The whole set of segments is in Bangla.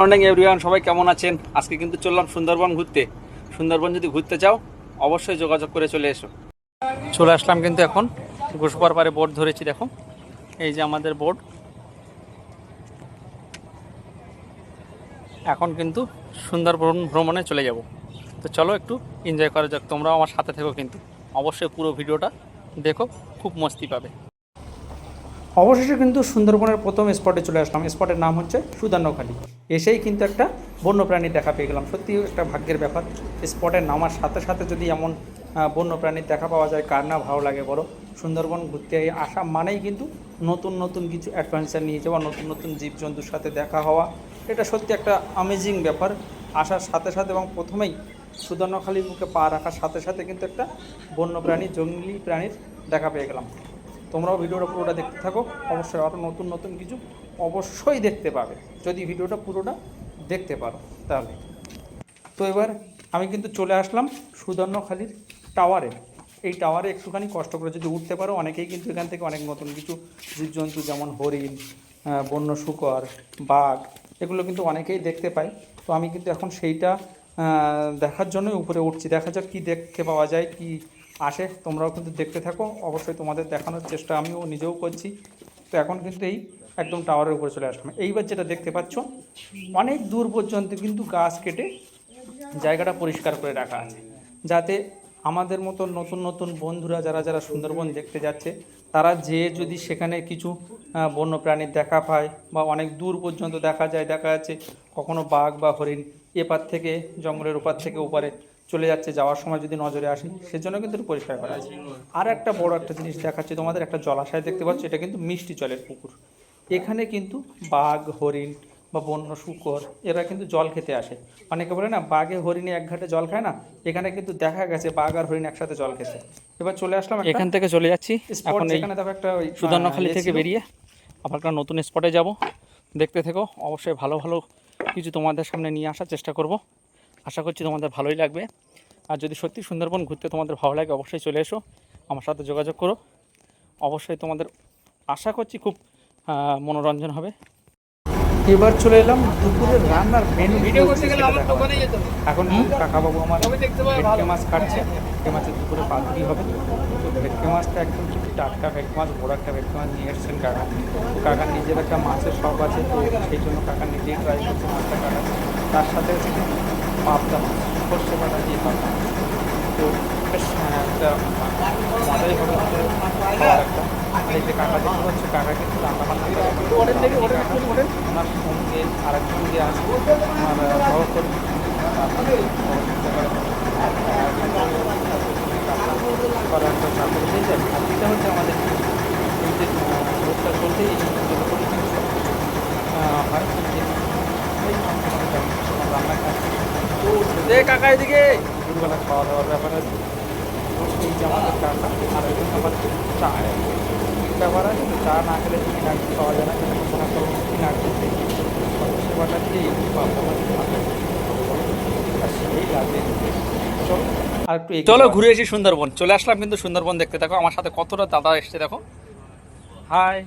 মর্নিং এভরিওয়ান, সবাই কেমন আছেন? আজকে কিন্তু চললাম সুন্দরবন ঘুরতে। সুন্দরবন যদি ঘুরতে চাও অবশ্যই যোগাযোগ করে চলে এসো। চলে আসলাম কিন্তু এখন ঘুষপার পারে বোট ধরেছি। দেখো এই যে আমাদের বোট। এখন কিন্তু সুন্দরবন ভ্রমণে চলে যাব। তো চলো একটু এনজয় করা যাক। তোমরাও আমার সাথে থেকো, কিন্তু অবশ্যই পুরো ভিডিওটা দেখো, খুব মস্তি পাবে। অবশেষে কিন্তু সুন্দরবনের প্রথম স্পটে চলে আসলাম। স্পটের নাম হচ্ছে সুদান্নখালি। এসেই কিন্তু একটা বন্যপ্রাণীর দেখা পেয়ে গেলাম। সত্যি একটা ভাগ্যের ব্যাপার। স্পটে নামার সাথে সাথে যদি এমন বন্যপ্রাণীর দেখা পাওয়া যায়, কার না ভালো লাগে বলো? সুন্দরবন ঘুরতে আসা মানেই কিন্তু নতুন নতুন কিছু অ্যাডভেঞ্চার নিয়ে যাওয়া, নতুন নতুন জীবজন্তুর সাথে দেখা হওয়া, এটা সত্যি একটা অ্যামেজিং ব্যাপার। আসার সাথে সাথে এবং প্রথমেই সুদান্নখালির বুকে পা রাখার সাথে সাথে কিন্তু একটা বন্যপ্রাণী, জঙ্গলি প্রাণীর দেখা পেয়ে গেলাম। তোমরাও ভিডিওটা পুরোটা দেখতে থাকো, অবশ্যই আরও নতুন নতুন কিছু অবশ্যই দেখতে পাবে যদি ভিডিওটা পুরোটা দেখতে পারো তাহলে। তো এবার আমি কিন্তু চলে আসলাম সুদর্ণখালির টাওয়ারে। এই টাওয়ারে একটুখানি কষ্ট করে যদি উঠতে পারো, অনেকেই কিন্তু এখান থেকে অনেক নতুন কিছু জীবজন্তু যেমন হরিণ, বন্য শূকর, বাঘ, এগুলো কিন্তু অনেকেই দেখতে পায়। তো আমি কিন্তু এখন সেইটা দেখার জন্যই উপরে উঠছি। দেখা যাক কী দেখতে পাওয়া যায়, কি আসে। তোমরাও কিন্তু দেখতে থাকো, অবশ্যই তোমাদের দেখানোর চেষ্টা আমিও নিজেও করছি। তো এখন কিন্তু এই একদম টাওয়ারের উপরে চলে আসলাম। এইবার যেটা দেখতে পাচ্ছ, অনেক দূর পর্যন্ত কিন্তু গাছ কেটে জায়গাটা পরিষ্কার করে রাখা আছে, যাতে আমাদের মতো নতুন নতুন বন্ধুরা যারা যারা সুন্দরবন দেখতে যাচ্ছে, তারা যে যদি সেখানে কিছু বন্য প্রাণীর দেখা পায়, বা অনেক দূর পর্যন্ত দেখা যাচ্ছে কখনো বাঘ বা হরিণ এপার থেকে জঙ্গলের ওপার থেকে ওপারে চলে যাচ্ছে, যাওয়ার সময় যদি নজরে আসে, সেজন্য কিন্তু পরিষ্কার করা আছে। আর একটা বড় একটা জিনিস দেখাচ্ছে তোমাদের, একটা জলাশয় দেখতে পাচ্ছ, এটা কিন্তু মিষ্টি জলের পুকুর। এখানে কিন্তু বাঘ, হরিণ বা বন্য শূকর এরা কিন্তু জল খেতে আসে। অনেকে বলে না বাঘে হরিণে এক ঘাটে জল খায় না, এখানে কিন্তু দেখা গেছে বাঘ আর হরিণ একসাথে জল খেতে। এবার চলে আসলাম এখান থেকে চলে যাচ্ছি এখন এখানে দেখো একটা সুদর্ণখালি থেকে বেরিয়ে আবার একটা নতুন স্পটে যাব। দেখতে থেকো, অবশ্যই ভালো ভালো কিছু তোমাদের সামনে নিয়ে আসার চেষ্টা করব। আশা করছি তোমাদের ভালোই লাগবে। আর যদি সত্যি সুন্দরবন ঘুরতে তোমাদের ভালো লাগে, অবশ্যই চলে এসো, আমার সাথে যোগাযোগ করো। অবশ্যই তোমাদের আশা করছি খুব মনোরঞ্জন হবে। এবার চলে এলাম দুপুরের রান্নার মেনু ভিডিও করতে গেলে আমার দোকানে যেতে হবে। এখন কাকাবাবু আমার ভেটকি মাছ কাটছে। ভেটকি মাছের দুপুরে পাতুরি হবে। তো ভেটকি মাছটা একদম খুব টাটকা ভেটকি মাছ, বড় একটা ভেটকি মাছ নিয়ে এসেছেন কাকা। কাকার নিজের একটা মাছের শখ আছে, তো সেই জন্য কাকা নিজেই ট্রাই করছে মাছটা কাটা। তার সাথে হচ্ছে কিন্তু পাবদা মাছ, সর্ষে বাটা দিয়ে পাবদা মাছ। তো বেশ একটা মজাই হবে খাওয়ার একটা। আর এই যে কাকা দেখতে পাচ্ছে, কাকা কিন্তু রান্না বান্না করে। ওনার সঙ্গে আরেকজন যে আছে আমার সহকর্মী, করার একটা চাকরি হয়ে যায়। আর এটা হচ্ছে আমাদের এই যে রোজটা চলতে এই সমস্ত করে কিন্তু সব কিছু হয়। রান্না কাজ কাকা এদিকে দুপুরবেলা খাওয়া দাওয়ার ব্যাপার আছে। এই যে আমাদের চাটা, আর ওই জন্য আবার চা ব্যাপার আছে। তো চা না খেলে চিনি না পাওয়া যায় না, চিনি না সেবাটা দিয়ে সেই লাগে। আর একটু চলো ঘুরে এসি সুন্দরবন। চলে আসলাম কিন্তু সুন্দরবন দেখতে। দেখো আমার সাথে কতটা দাদা এসছে, দেখো। হাই,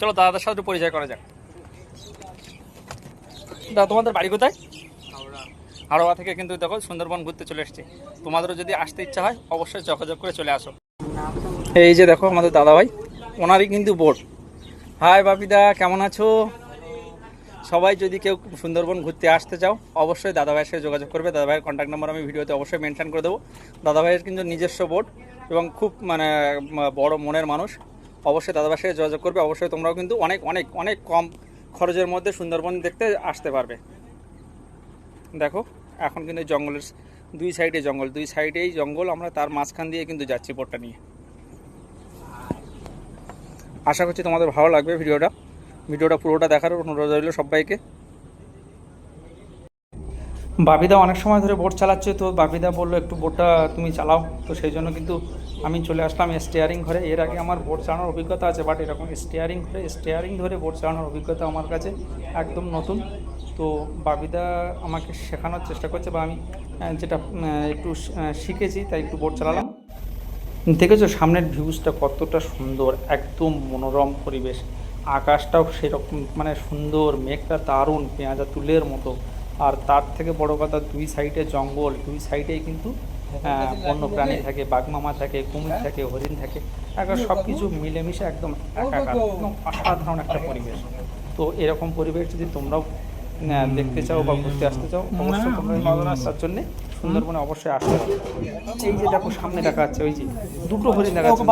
চলো দাদাদের সাথে পরিচয় করা যাক। দাদা, তোমাদের বাড়ি কোথায়? হাওড়া থেকে কিন্তু দেখো সুন্দরবন ঘুরতে চলে এসছে। তোমাদেরও যদি আসতে ইচ্ছা হয়, অবশ্যই যোগাযোগ করে চলে আসো। এই যে দেখো আমাদের দাদা ভাই, ওনারই কিন্তু বোট। হাই বাপিদা, কেমন আছো? সবাই যদি কেউ সুন্দরবন ঘুরতে আসতে চাও, অবশ্যই দাদাভাইয়ের সাথে যোগাযোগ করবে। দাদাভাইয়ের কন্ট্যাক্ট নাম্বার আমি ভিডিওতে অবশ্যই মেনশন করে দেবো। দাদাভাইয়ের কিন্তু নিজস্ব বোট এবং খুব বড় মনের মানুষ। অবশ্যই দাদাভাইয়ের সাথে যোগাযোগ করবে। অবশ্যই তোমরাও কিন্তু অনেক অনেক অনেক কম খরচের মধ্যে সুন্দরবন দেখতে আসতে পারবে। দেখো এখন কিন্তু জঙ্গলের দুই সাইডেই জঙ্গল, আমরা তার মাঝখান দিয়ে কিন্তু যাচ্ছি বোটটা নিয়ে। আশা করছি তোমাদের ভালো লাগবে ভিডিওটা পুরোটা দেখার অনুরোধ রইল সবাইকে। বাপিদা অনেক সময় ধরে বোট চালাচ্ছে, তো বাপিদা বললো একটু বোটটা তুমি চালাও। তো সেই জন্য কিন্তু আমি চলে আসলাম স্টিয়ারিং ঘরে। এর আগে আমার বোট চালানোর অভিজ্ঞতা আছে, বাট এরকম স্টিয়ারিং ধরে বোট চালানোর অভিজ্ঞতা আমার কাছে একদম নতুন। তো বাপিদা আমাকে শেখানোর চেষ্টা করছে, বা আমি যেটা একটু শিখেছি তাই একটু বোট চালালাম। দেখেছো সামনের ভিউজটা কতটা সুন্দর, একদম মনোরম পরিবেশ। আকাশটাও সেরকম মানে সুন্দর, মেঘটা দারুণ পেঁয়াজা তুলের মতো। আর তার থেকে বড় কথা, দুই সাইডে জঙ্গল, দুই সাইডেই কিন্তু বন্য প্রাণী থাকে, বাঘমামা থাকে, কুমির থাকে, হরিণ থাকে, একবার সব কিছু মিলেমিশে একদম একাকার, একদম অসাধারণ একটা পরিবেশ। তো এরকম পরিবেশ যদি তোমরাও দেখতে চাও বা ঘুরতে আসতে চাও, অবশ্যই তোমরা আসার জন্যে সুন্দরবনে অবশ্যই আসতে হবে। এই যে দেখো সামনে দেখা যাচ্ছে, ওই যে দুটো হরিণ দেখা যাচ্ছে,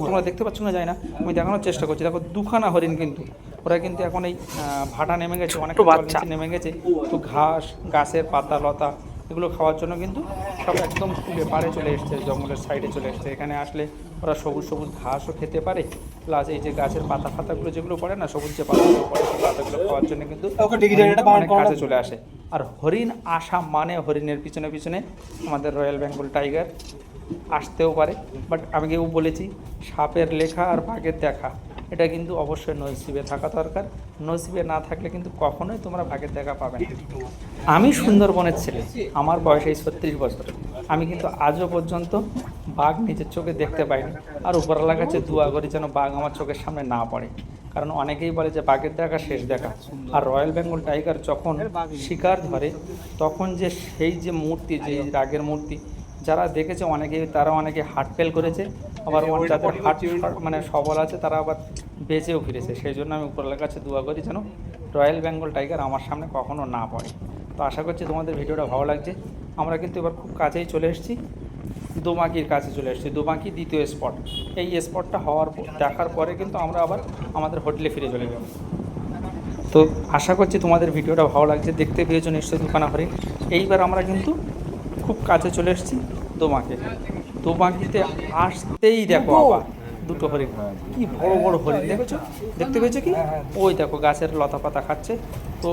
তোমরা দেখতে পাচ্ছ না, যায় না, আমি দেখানোর চেষ্টা করছি। দেখো দুখানা হরিণ কিন্তু, ওরা কিন্তু এখন এই ভাটা নেমে গেছে, অনেক বাচ্চা নেমে গেছে, তো ঘাস, গাছের পাতা লতা এগুলো খাওয়ার জন্য কিন্তু সব একদম খুলে পাড়ে চলে এসছে, জঙ্গলের সাইডে চলে এসছে। এখানে আসলে ওরা সবুজ সবুজ ঘাসও খেতে পারে, প্লাস এই যে গাছের পাতা ফাতাগুলো যেগুলো পড়ে না, সবুজ যে পাতাগুলো পড়ে, সেই পাতাগুলো খাওয়ার জন্য কিন্তু অনেক কাছে চলে আসে। আর হরিণ আসা মানে হরিণের পিছনে পিছনে আমাদের রয়্যাল বেঙ্গল টাইগার আসতেও পারে। বাট আমি কেউ বলেছি, সাপের লেখা আর বাঘের দেখা এটা কিন্তু অবশ্যই নসিবে থাকা দরকার। নসিবে না থাকলে কিন্তু কখনোই তোমরা বাঘের দেখা পাবে না। আমি সুন্দরবনের ছেলে, আমার বয়স এই 36 বছর, আমি কিন্তু আজও পর্যন্ত বাঘ নিজের চোখে দেখতে পাইনি। আর উপরওয়ালার কাছে দোয়া করি যেন বাঘ আমার চোখের সামনে না পড়ে, কারণ অনেকেই বলে যে বাঘের দেখা শেষ দেখা। আর রয়্যাল বেঙ্গল টাইগার যখন শিকার ধরে, তখন যে সেই যে মূর্তি, যে রাগের মূর্তি, যারা দেখেছে অনেকেই, তারা অনেকে হার্ট ফেল করেছে, আবার যাদের হার্ট মানে সবল আছে তারা আবার বেঁচেও ফিরেছে। সেই জন্য আমি উপরওয়ালার কাছে দোয়া করি যেন রয়্যাল বেঙ্গল টাইগার আমার সামনে কখনো না পড়ে। তো আশা করছি তোমাদের ভিডিওটা ভালো লাগছে। আমরা কিন্তু এবার খুব কাছেই চলে এসেছি, দোমাকির কাছে চলে এসেছি। দোমাকি দ্বিতীয় স্পট। এই স্পটটা দেখার পরে কিন্তু আমরা আবার আমাদের হোটেলে ফিরে চলে যাব। তো আশা করছি তোমাদের ভিডিওটা ভালো লাগছে, দেখতে পেয়েছো নিশ্চয়ই দুখানা হরিণ। এইবার আমরা কিন্তু খুব কাছে চলে এসেছি দোমাকে। দোমাকিতে আসতেই দেখো আবার দুটো হরিণ, কি বড় বড় হরিণ দেখছো, দেখতে পেয়েছো কি? ওই দেখো গাছের লতা পাতা খাচ্ছে। তো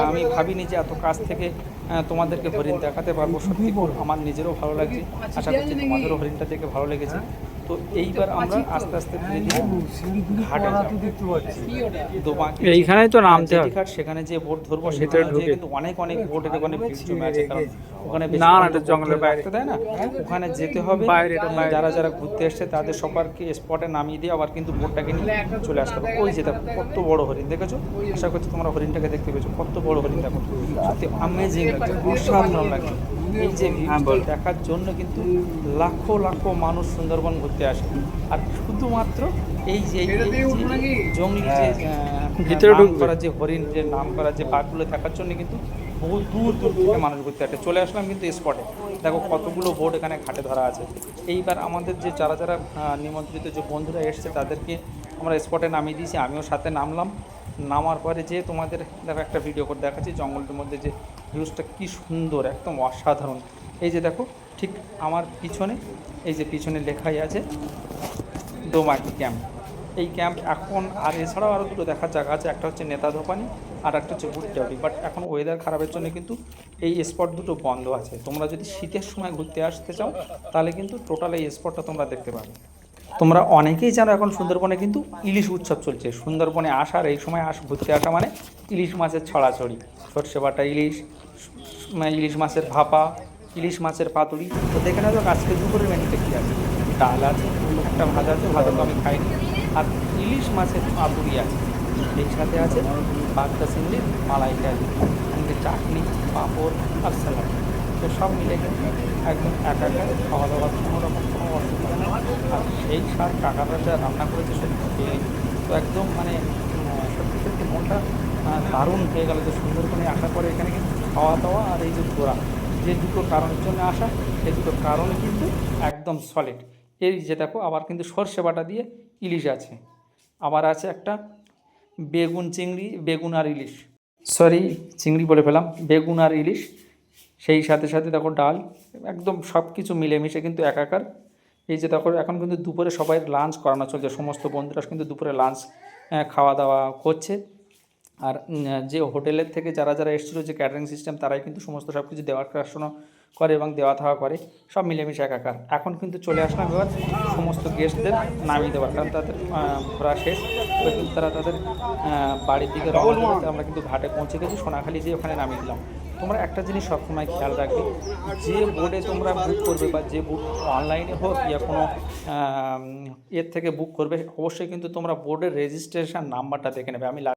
আমি ভাবিনি যে এত কাছ থেকে তোমাদেরকে হরিণ দেখাতে পারবো। সত্যি আমার নিজেরও ভালো লাগছে, আশা করছি তোমাদেরও হরিণটা দেখে ভালো লেগেছে। তো এইবার আমরা আস্তে আস্তে ধীরে ধীরে ঘাটে দোমাকি, এইখানেই তো নামতে হবে ঘাট, সেখানে যে বোট ধরবো সেখানে যে কিন্তু অনেক অনেক বোটের ওখানে ভিড় জমে আছে, কারণ ওখানে না জঙ্গলের বাইরে দেয় না, ওখানে যেতে হবে। যারা যারা ঘুরতে এসছে তাদের সবারকে স্পটে নামিয়ে দিয়ে আবার কিন্তু বোটটাকে নিয়ে চলে আসতে হবে। ওই যে দেখো কত বড় হরিণ দেখেছো, আশা করছি তোমরা হরিণটাকে দেখতে পেয়েছো, কত বড় হরিণ দেখো, সত্যি আমেজিং লাগছে, অসাধারণ লাগছে। এই যে দেখার জন্য কিন্তু লাখো লাখো মানুষ সুন্দরবন ঘুরতে আসে। আর শুধুমাত্র এই যে জঙ্গলি যে নাম করা যে হরিণ, যে নাম করা যে বাঘগুলো দেখার জন্য কিন্তু বহু দূর দূর থেকে মানুষ ঘুরতে আসে। চলে আসলাম কিন্তু স্পটে, দেখো কতগুলো বোট এখানে ঘাটে ধরা আছে। এইবার আমাদের যে যারা যারা নিমন্ত্রিত যে বন্ধুরা এসছে তাদেরকে আমরা স্পটে নামিয়ে দিয়েছি, আমিও সাথে নামলাম। নামার পরে যে তোমাদের দেখো একটা ভিডিও করে দেখাচ্ছি, জঙ্গলটার মধ্যে যে ভিউজটা কী সুন্দর, একদম অসাধারণ। এই যে দেখো ঠিক আমার পিছনে, এই যে পিছনে লেখাই আছে দোমাকি ক্যাম্প। এই ক্যাম্প এখন, আর এছাড়াও আরও দুটো দেখার জায়গা আছে, একটা হচ্ছে নেতাধোপানি আর একটা হচ্ছে ভুট্টাউড়ি। বাট এখন ওয়েদার খারাপের জন্য কিন্তু এই স্পট দুটো বন্ধ আছে। তোমরা যদি শীতের সময় ঘুরতে আসতে চাও তাহলে কিন্তু টোটাল এই স্পটটা তোমরা দেখতে পাবে। তোমরা অনেকেই জানো এখন সুন্দরবনে কিন্তু ইলিশ উৎসব চলছে। সুন্দরবনে আসার এই সময় ঘুরতে আসা মানে ইলিশ মাছের ছড়াছড়ি, সর্ষে বাটা ইলিশ, ইলিশ মাছের ভাপা, ইলিশ মাছের পাতুরি। তো দেখে নেবো আজকে দুপুরের মেনুতে কী আছে। ডাল আছে, একটা ভাজা আছে, ভাজা তো আমি খাইনি, আর ইলিশ মাছের পাতুরি আছে, এই সাথে আছে বাগদা চিংড়ির মালাইকারি, সঙ্গে চাটনি, পাঁপড় আর স্যালাড। তো সব মিলে কিন্তু একদম একা খাওয়া দাওয়ার কোনো রকম কোনো অসুবিধা নেই। আর সেই স্বাদ কাকারা যা রান্না করেছে সত্যি, তো একদম মানে সত্যি সত্যি মনটা দারুণ হয়ে গেল যে সুন্দরবনে আসার পরে এখানে কিন্তু খাওয়া দাওয়া আর এই যে ঘোরা, যে দুটো কারণের জন্য আসা, এই দুটো কারণে কিন্তু একদম সলিড। এই যে দেখো আবার কিন্তু সর্ষে বাটা দিয়ে ইলিশ আছে, আবার আছে একটা বেগুন চিংড়ি, বেগুন আর ইলিশ, সরি চিংড়ি বলে ফেলাম, বেগুন আর ইলিশ। সেই সাথে সাথে দেখো ডাল, একদম সব কিছু মিলেমিশে কিন্তু একাকার। এই যে দেখো এখন কিন্তু দুপুরে সবাই লাঞ্চ করানো চলছে, সমস্ত বন্ধুরা কিন্তু দুপুরে লাঞ্চ খাওয়া দাওয়া করছে। আর যে হোটেলের থেকে যারা যারা এসেছিলো, যে ক্যাটারিং সিস্টেম, তারাই কিন্তু সমস্ত সব কিছু দেওয়ার দেখাশোনা করে এবং দেওয়া থাওয়া করে, সব মিলেমিশে একাকার। এখন কিন্তু চলে আসলাম এবার সমস্ত গেস্টদের নামিয়ে দেওয়ার, কারণ তাদের ঘোরা শেষ, এবার কিন্তু তারা তাদের বাড়ির দিকে রওনা দেবে। আমরা কিন্তু ঘাটে পৌঁছে গেছি, সোনাখালি দিয়ে ওখানে নামিয়ে দিলাম। তো তোমরা একটা জিনিস সবসময় খেয়াল রাখবে, যে বোর্ডে তোমরা বুক করবে বা যে বুক অনলাইনে হোক ইয়া কোনো এর থেকে বুক করবে, অবশ্যই কিন্তু তোমরা বোর্ডের রেজিস্ট্রেশন নাম্বারটা দেখে নেবে। আমি